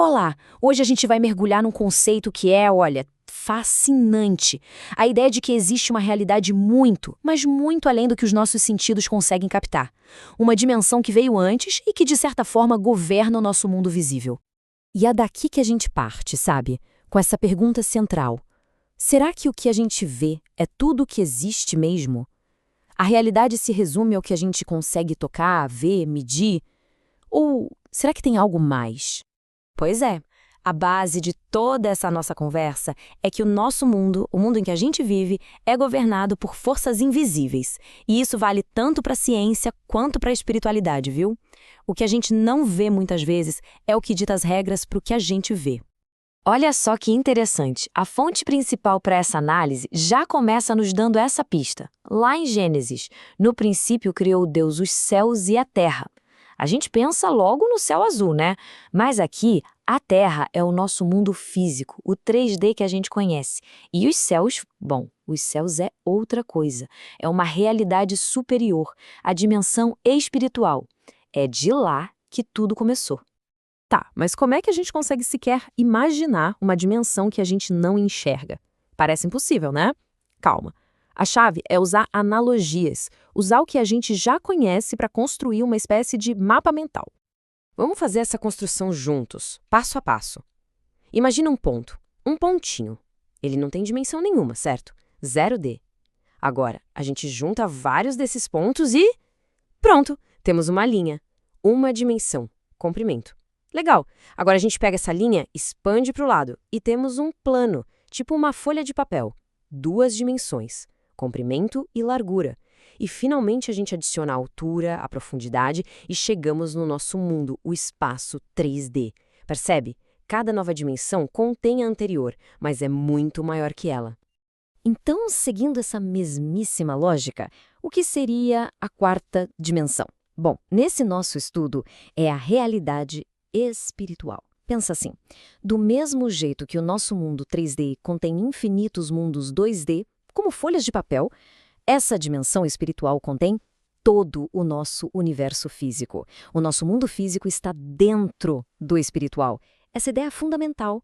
Olá, hoje a gente vai mergulhar num conceito que é, olha, fascinante. A ideia de que existe uma realidade muito, mas muito além do que os nossos sentidos conseguem captar. Uma dimensão que veio antes e que, de certa forma, governa o nosso mundo visível. E é daqui que a gente parte, sabe? Com essa pergunta central. Será que o que a gente vê é tudo o que existe mesmo? A realidade se resume ao que a gente consegue tocar, ver, medir? Ou será que tem algo mais? Pois é, a base de toda essa nossa conversa é que o nosso mundo, o mundo em que a gente vive, é governado por forças invisíveis. E isso vale tanto para a ciência quanto para a espiritualidade, viu? O que a gente não vê muitas vezes é o que dita as regras para o que a gente vê. Olha só que interessante, a fonte principal para essa análise já começa nos dando essa pista. Lá em Gênesis, no princípio criou Deus os céus e a terra. A gente pensa logo no céu azul, né? Mas aqui, a Terra é o nosso mundo físico, o 3D que a gente conhece. E os céus, bom, os céus é outra coisa. É uma realidade superior, a dimensão espiritual. É de lá que tudo começou. Tá, mas como é que a gente consegue sequer imaginar uma dimensão que a gente não enxerga? Parece impossível, né? Calma. A chave é usar analogias, usar o que a gente já conhece para construir uma espécie de mapa mental. Vamos fazer essa construção juntos, passo a passo. Imagina um ponto, um pontinho. Ele não tem dimensão nenhuma, certo? 0D. Agora, a gente junta vários desses pontos e... pronto, temos uma linha. Uma dimensão, comprimento. Legal. Agora a gente pega essa linha, expande para o lado e temos um plano, tipo uma folha de papel. 2 dimensões. Comprimento e largura. E finalmente a gente adiciona a altura, a profundidade e chegamos no nosso mundo, o espaço 3D. Percebe? Cada nova dimensão contém a anterior, mas é muito maior que ela. Então, seguindo essa mesmíssima lógica, o que seria a quarta dimensão? Bom, nesse nosso estudo é a realidade espiritual. Pensa assim, do mesmo jeito que o nosso mundo 3D contém infinitos mundos 2D, como folhas de papel, essa dimensão espiritual contém todo o nosso universo físico. O nosso mundo físico está dentro do espiritual. Essa ideia é fundamental.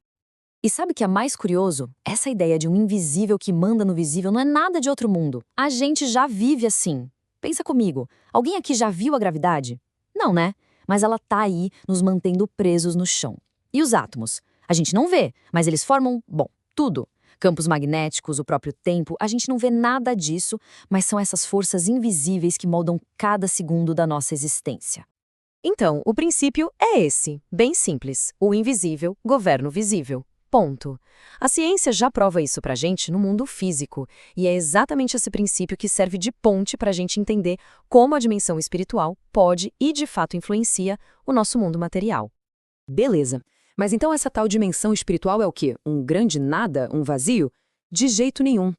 E sabe o que é mais curioso? Essa ideia de um invisível que manda no visível não é nada de outro mundo. A gente já vive assim. Pensa comigo, alguém aqui já viu a gravidade? Não, né? Mas ela tá aí nos mantendo presos no chão. E os átomos? A gente não vê, mas eles formam, bom, tudo. Campos magnéticos, o próprio tempo, a gente não vê nada disso, mas são essas forças invisíveis que moldam cada segundo da nossa existência. Então, o princípio é esse, bem simples. O invisível governa o visível. Ponto. A ciência já prova isso pra gente no mundo físico, e é exatamente esse princípio que serve de ponte pra gente entender como a dimensão espiritual pode e de fato influencia o nosso mundo material. Beleza. Mas então essa tal dimensão espiritual é o quê? Um grande nada? Um vazio? De jeito nenhum.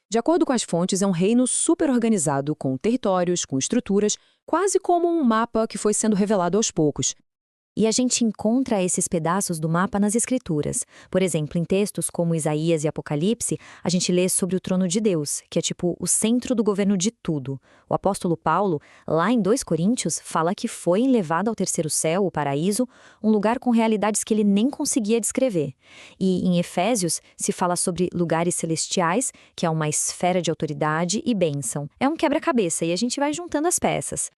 De acordo com as fontes, é um reino super organizado, com territórios, com estruturas, quase como um mapa que foi sendo revelado aos poucos. E a gente encontra esses pedaços do mapa nas escrituras. Por exemplo, em textos como Isaías e Apocalipse, a gente lê sobre o trono de Deus, que é tipo o centro do governo de tudo. O apóstolo Paulo, lá em 2 Coríntios, fala que foi levado ao terceiro céu, o paraíso, um lugar com realidades que ele nem conseguia descrever. E em Efésios se fala sobre lugares celestiais, que é uma esfera de autoridade e bênção. É um quebra-cabeça e a gente vai juntando as peças.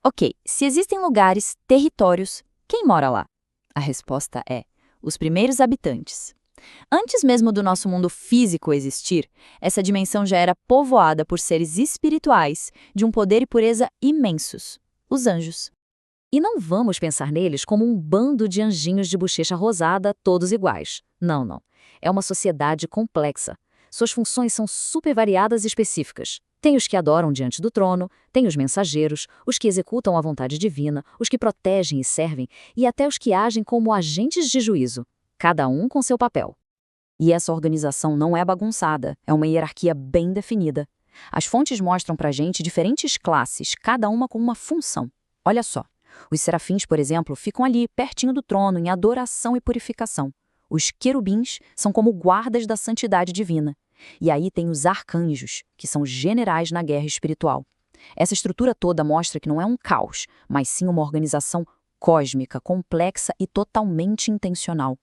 Ok, se existem lugares, territórios, quem mora lá? A resposta é: os primeiros habitantes. Antes mesmo do nosso mundo físico existir, essa dimensão já era povoada por seres espirituais de um poder e pureza imensos, os anjos. E não vamos pensar neles como um bando de anjinhos de bochecha rosada, todos iguais. Não, não. É uma sociedade complexa. Suas funções são super variadas e específicas. Tem os que adoram diante do trono, tem os mensageiros, os que executam a vontade divina, os que protegem e servem, e até os que agem como agentes de juízo, cada um com seu papel. E essa organização não é bagunçada, é uma hierarquia bem definida. As fontes mostram pra gente diferentes classes, cada uma com uma função. Olha só, os serafins, por exemplo, ficam ali, pertinho do trono, em adoração e purificação. Os querubins são como guardas da santidade divina. E aí tem os arcanjos, que são generais na guerra espiritual. Essa estrutura toda mostra que não é um caos, mas sim uma organização cósmica, complexa e totalmente intencional.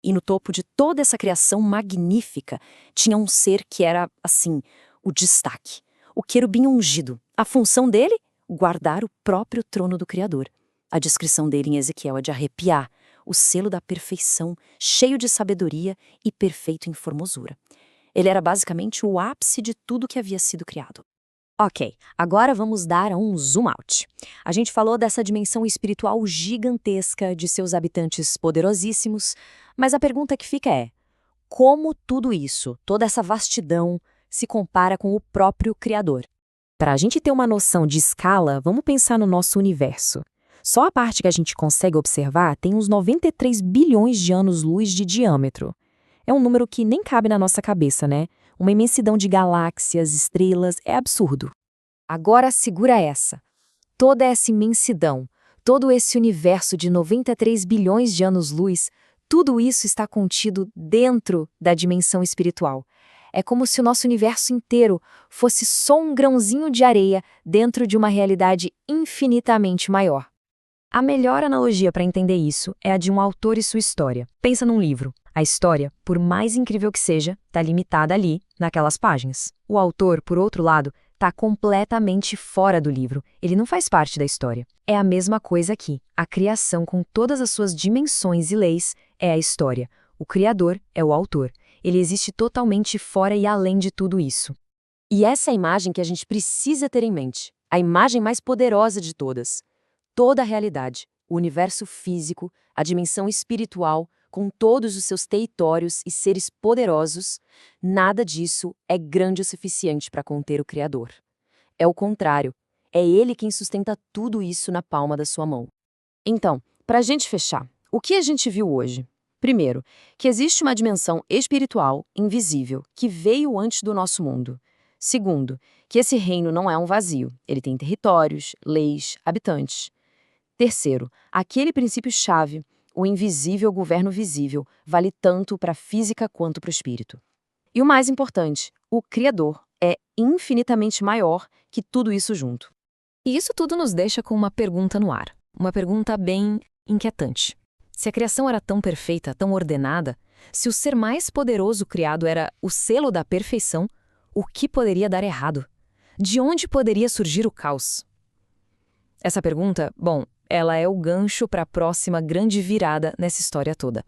E no topo de toda essa criação magnífica, tinha um ser que era, assim, o destaque. O querubim ungido. A função dele? Guardar o próprio trono do Criador. A descrição dele em Ezequiel é de arrepiar. O selo da perfeição, cheio de sabedoria e perfeito em formosura. Ele era basicamente o ápice de tudo que havia sido criado. Ok, agora vamos dar um zoom out. A gente falou dessa dimensão espiritual gigantesca de seus habitantes poderosíssimos, mas a pergunta que fica é: como tudo isso, toda essa vastidão, se compara com o próprio Criador? Para a gente ter uma noção de escala, vamos pensar no nosso universo. Só a parte que a gente consegue observar tem uns 93 bilhões de anos-luz de diâmetro. É um número que nem cabe na nossa cabeça, né? Uma imensidão de galáxias, estrelas, é absurdo. Agora segura essa. Toda essa imensidão, todo esse universo de 93 bilhões de anos-luz, tudo isso está contido dentro da dimensão espiritual. É como se o nosso universo inteiro fosse só um grãozinho de areia dentro de uma realidade infinitamente maior. A melhor analogia para entender isso é a de um autor e sua história. Pensa num livro. A história, por mais incrível que seja, está limitada ali, naquelas páginas. O autor, por outro lado, está completamente fora do livro. Ele não faz parte da história. É a mesma coisa aqui. A criação, com todas as suas dimensões e leis, é a história. O Criador é o autor. Ele existe totalmente fora e além de tudo isso. E essa é a imagem que a gente precisa ter em mente. A imagem mais poderosa de todas. Toda a realidade, o universo físico, a dimensão espiritual, com todos os seus territórios e seres poderosos, nada disso é grande o suficiente para conter o Criador. É o contrário, é Ele quem sustenta tudo isso na palma da sua mão. Então, para a gente fechar, o que a gente viu hoje? Primeiro, que existe uma dimensão espiritual, invisível, que veio antes do nosso mundo. Segundo, que esse reino não é um vazio, ele tem territórios, leis, habitantes. Terceiro, aquele princípio-chave, o invisível governo visível, vale tanto para a física quanto para o espírito. E o mais importante, o Criador é infinitamente maior que tudo isso junto. E isso tudo nos deixa com uma pergunta no ar. Uma pergunta bem inquietante. Se a criação era tão perfeita, tão ordenada, se o ser mais poderoso criado era o selo da perfeição, o que poderia dar errado? De onde poderia surgir o caos? Essa pergunta, bom, ela é o gancho para a próxima grande virada nessa história toda.